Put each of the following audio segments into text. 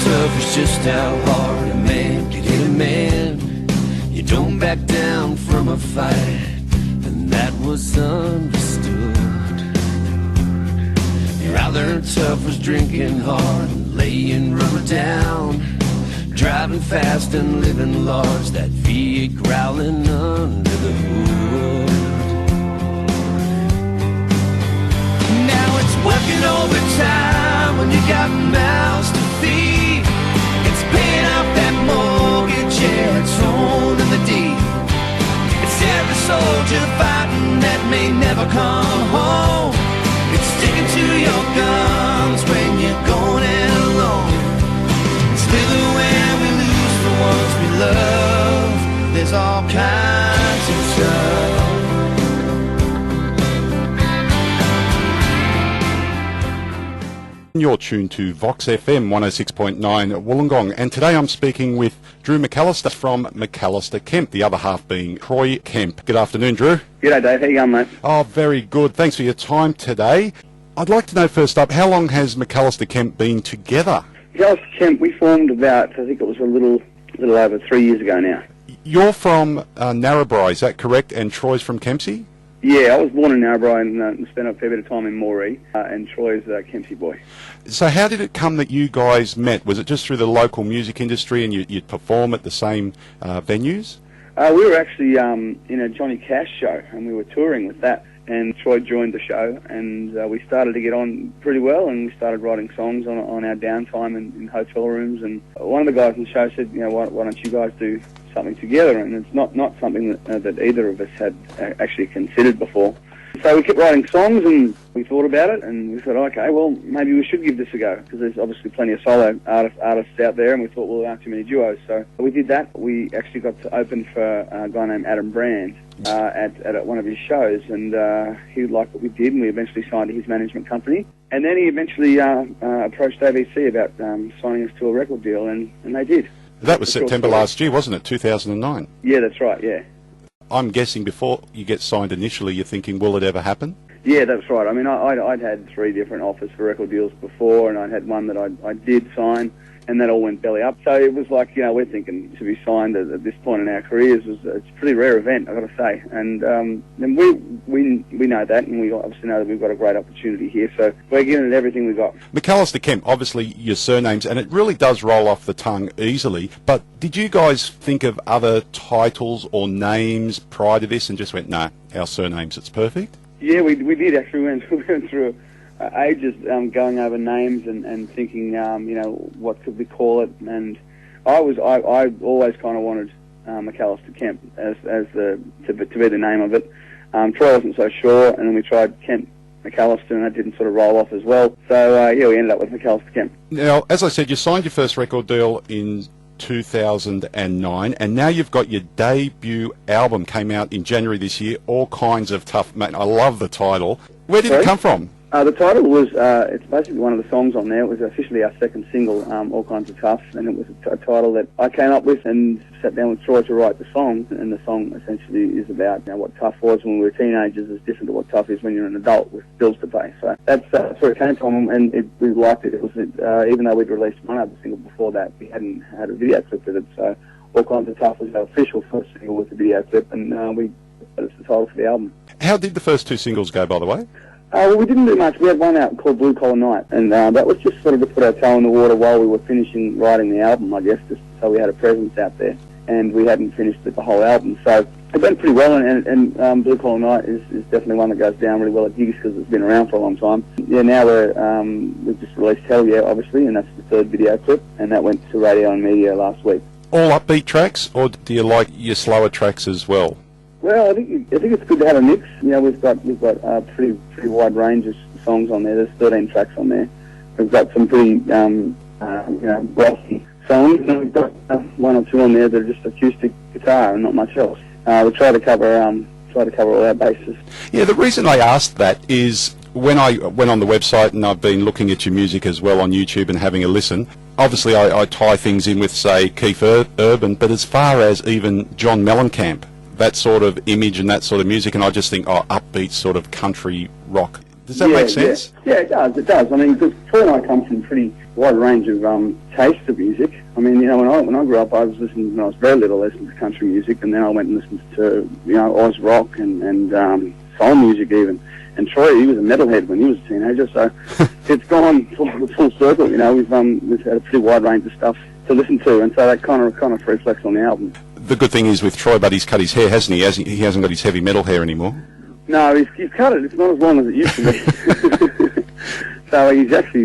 tough, it's just how hard a man can hit a man. You don't back down from a fight, and that was understood. Your other tough was drinking hard and laying rubber down, driving fast and living large, that V8 growling under the hood. Now it's working overtime when you got mouths to feed. It's paying off that mortgage, yeah, it's owning the deed. It's every soldier fighting that may never come home. It's sticking to your guns when you're going it alone. It's living when we lose the ones we love. There's all kinds of stuff. You're tuned to VOX FM 106.9 Wollongong, and today I'm speaking with Drew McAlister from McAlister Kemp, the other half being Troy Kemp. Good afternoon, Drew. G'day, Dave. How you going, mate? Oh, very good. Thanks for your time today. I'd like to know first up, how long has McAlister Kemp been together? McAlister Kemp, we formed about, I think it was a little over 3 years ago now. You're from Narrabri, is that correct? And Troy's from Kempsey? Yeah, I was born in Narrabri and spent a fair bit of time in Moree, and Troy's a Kempsey boy. So how did it come that you guys met? Was it just through the local music industry and you'd perform at the same venues? We were actually in a Johnny Cash show, and we were touring with that. And Troy joined the show, and we started to get on pretty well, and we started writing songs on our downtime in hotel rooms. And one of the guys on the show said, you know, why don't you guys do something together? And it's not something that either of us had actually considered before. So we kept writing songs, and we thought about it, and we thought, okay, well, maybe we should give this a go, because there's obviously plenty of solo artists out there, and we thought, well, there aren't too many duos. So we did that. We actually got to open for a guy named Adam Brand at one of his shows, and he liked what we did, and we eventually signed to his management company. And then he eventually approached ABC about signing us to a record deal, and they did. That was September last year, wasn't it? 2009? Yeah, that's right, yeah. I'm guessing before you get signed initially, you're thinking, will it ever happen? Yeah, that's right. I mean, I'd had 3 different offers for record deals before, and I'd had one that I did sign, and that all went belly up. So it was like, you know, we're thinking to be signed at this point in our careers it's a pretty rare event, I've got to say. And then we know that, and we obviously know that we've got a great opportunity here, so we're giving it everything we've got. McAlister Kemp, obviously your surnames, and it really does roll off the tongue easily, but did you guys think of other titles or names prior to this and just went, nah, our surnames, it's perfect? Yeah, we did actually. We went through ages going over names and thinking, you know, what could we call it? And I always kind of wanted McAlister Kemp as to be the name of it. Troy wasn't so sure, and then we tried Kemp McAlister, and that didn't sort of roll off as well. So yeah, we ended up with McAlister Kemp. Now, as I said, you signed your first record deal in 2009, and now you've got your debut album came out in January this year, All Kinds of Tough. Mate, I love the title. Where did it come from? The title was, it's basically one of the songs on there. It was officially our second single, All Kinds of Tough, and it was a title that I came up with and sat down with Troy to write the song, and the song essentially is about, you know, what tough was when we were teenagers is different to what tough is when you're an adult with bills to pay. So that's where it came from, and we liked it. It was even though we'd released one other single before that, we hadn't had a video clip with it, so All Kinds of Tough was our official first single with the video clip, and it's the title for the album. How did the first 2 singles go, by the way? Well, we didn't do much. We had one out called Blue Collar Night, and that was just sort of to put our toe in the water while we were finishing writing the album, I guess, just so we had a presence out there. And we hadn't finished the whole album, so it went pretty well, and Blue Collar Night is definitely one that goes down really well at gigs because it's been around for a long time. Yeah, now we've just released Hell Yeah, obviously, and that's the 3rd video clip, and that went to radio and media last week. All upbeat tracks, or do you like your slower tracks as well? Well, I think it's good to have a mix. You know, we've got a pretty wide range of songs on there. There's 13 tracks on there. We've got some pretty you know, glossy songs, and we've got 1 or 2 on there that are just acoustic guitar and not much else. We try to cover all our bases. Yeah, the reason I asked that is when I went on the website, and I've been looking at your music as well on YouTube and having a listen. Obviously, I tie things in with, say, Keith Urban, but as far as even John Mellencamp, that sort of image and that sort of music, and I just think, upbeat sort of country rock. Does that make sense? Yeah, it does. It does. I mean, because Troy and I come from a pretty wide range of tastes of music. I mean, you know, when I grew up, I was listening when I was very little, listening to country music, and then I went and listened to, you know, Oz rock and soul music even. And Troy, he was a metalhead when he was a teenager, so it's gone full circle. You know, we've had a pretty wide range of stuff to listen to, and so that kind of reflects on the album. The good thing is with Troy, but he's cut his hair, hasn't he? He hasn't got his heavy metal hair anymore. No, he's cut it. It's not as long as it used to be. So he actually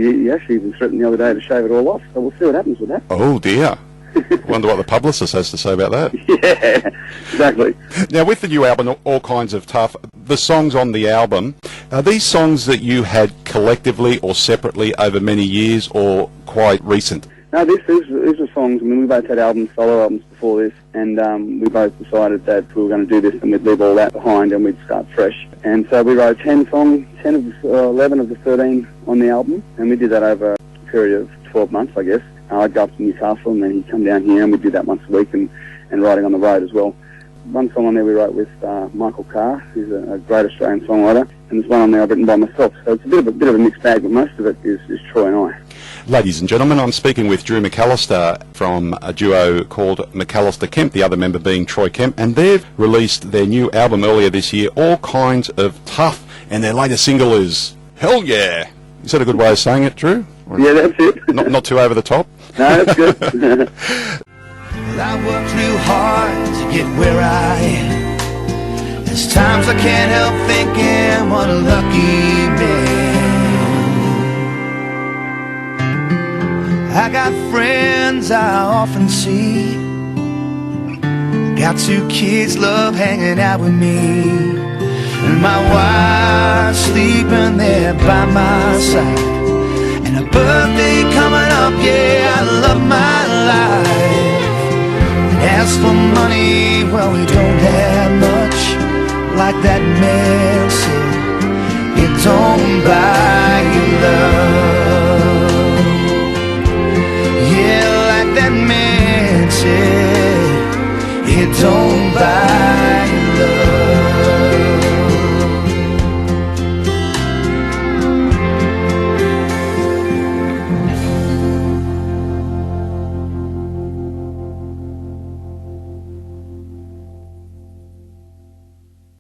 even threatened the other day to shave it all off. So we'll see what happens with that. Oh dear. Wonder what the publicist has to say about that. Yeah, exactly. Now, with the new album, All Kinds of Tough, the songs on the album, are these songs that you had collectively or separately over many years, or quite recent? No, these are songs. I mean, we both had solo albums before this, and we both decided that we were going to do this and we'd leave all that behind and we'd start fresh. And so we wrote 10 songs, 11 of the 13 on the album, and we did that over a period of 12 months, I guess. I'd go up to Newcastle and then he'd come down here, and we'd do that once a week and writing on the road as well. One song on there we wrote with Michael Carr, who's a great Australian songwriter, and there's one on there I've written by myself. So it's a bit of a mixed bag, but most of it is Troy and I. Ladies and gentlemen, I'm speaking with Drew McAlister from a duo called McAlister Kemp, the other member being Troy Kemp, and they've released their new album earlier this year, All Kinds of Tough, and their latest single is Hell Yeah. Is that a good way of saying it, Drew? Yeah, that's it. Not too over the top? No, that's good. Well, I worked real hard to get where I am. There's times I can't help thinking what a lucky man. I got friends I often see, got 2 kids love hanging out with me, and my wife's sleeping there by my side, and a birthday coming up, yeah, I love my life. And as for money, well, we don't have much, like that man said, it don't buy you love. Yeah, like that man said, it don't